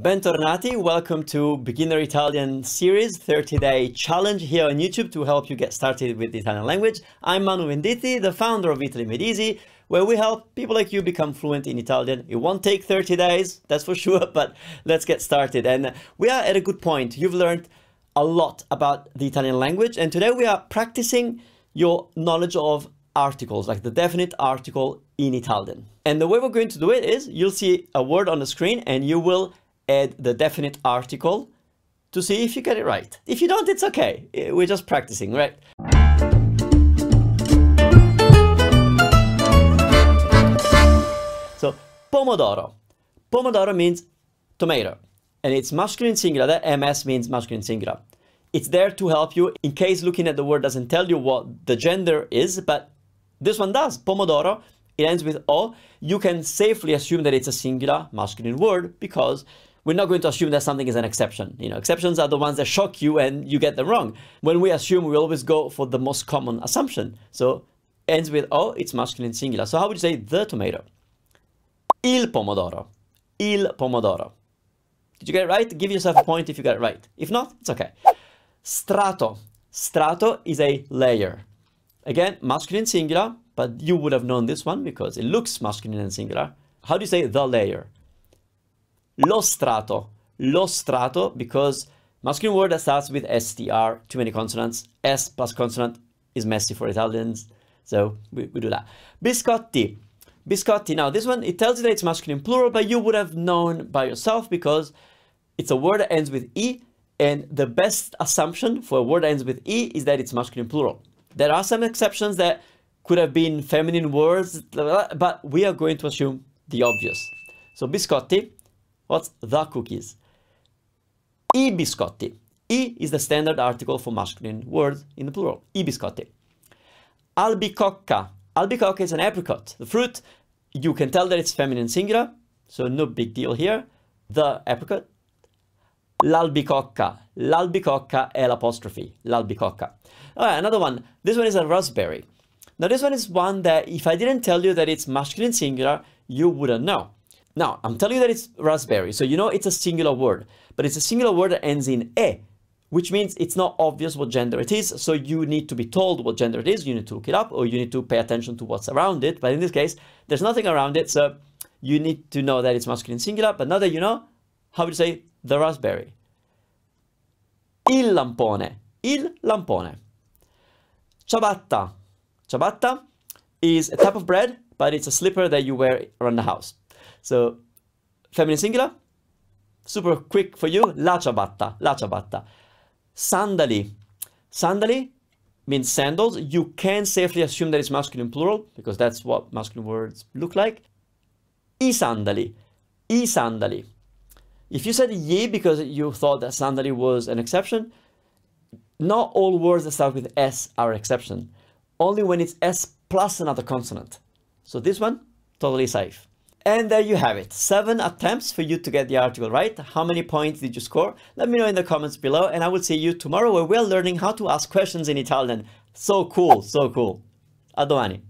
Bentornati, welcome to Beginner Italian series 30-day challenge here on YouTube to help you get started with the Italian language. I'm Manu Venditti, the founder of Italy Made Easy, where we help people like you become fluent in Italian. It won't take 30 days, that's for sure, but let's get started. And we are at a good point. You've learned a lot about the Italian language, and today we are practicing your knowledge of articles, like the definite article in Italian. And the way we're going to do it is you'll see a word on the screen and you will add the definite article to see if you get it right. If you don't, it's okay. We're just practicing, right? So, pomodoro. Pomodoro means tomato, and it's masculine singular. That MS means masculine singular. It's there to help you in case looking at the word doesn't tell you what the gender is, but this one does. Pomodoro, it ends with O. You can safely assume that it's a singular masculine word because we're not going to assume that something is an exception. You know, exceptions are the ones that shock you and you get them wrong. When we assume, we always go for the most common assumption. So ends with O, it's masculine singular. So how would you say the tomato? Il pomodoro. Il pomodoro. Did you get it right? Give yourself a point if you got it right. If not, it's okay. Strato. Strato is a layer. Again, masculine singular, but you would have known this one because it looks masculine and singular. How do you say the layer? Lo strato. Lo strato, because masculine word that starts with STR, too many consonants. S plus consonant is messy for Italians, so we do that. Biscotti. Biscotti. Now, this one, it tells you that it's masculine plural, but you would have known by yourself because it's a word that ends with E, and the best assumption for a word that ends with E is that it's masculine plural. There are some exceptions that could have been feminine words, but we are going to assume the obvious. So biscotti, what's the cookies? I biscotti. I is the standard article for masculine words in the plural. I biscotti. Albicocca. Albicocca is an apricot. The fruit, you can tell that it's feminine singular, so no big deal here. The apricot. L'albicocca. L'albicocca è l'apostrophe. L'albicocca. All right, another one. This one is a raspberry. Now, this one is one that if I didn't tell you that it's masculine singular, you wouldn't know. Now, I'm telling you that it's raspberry, so you know it's a singular word, but it's a singular word that ends in E, which means it's not obvious what gender it is, so you need to be told what gender it is, you need to look it up, or you need to pay attention to what's around it, but in this case, there's nothing around it, so you need to know that it's masculine singular, but now that you know, how would you say the raspberry? Il lampone. Il lampone. Ciabatta. Ciabatta is a type of bread, but it's a slipper that you wear around the house. So, feminine singular, super quick for you, la ciabatta, la ciabatta. Sandali. Sandali means sandals. You can safely assume that it's masculine plural, because that's what masculine words look like. I sandali. I sandali. If you said ye because you thought that sandali was an exception, not all words that start with S are an exception. Only when it's S plus another consonant. So this one, totally safe. And there you have it. 7 attempts for you to get the article right. How many points did you score? Let me know in the comments below, and I will see you tomorrow where we're learning how to ask questions in Italian. So cool, so cool. A domani.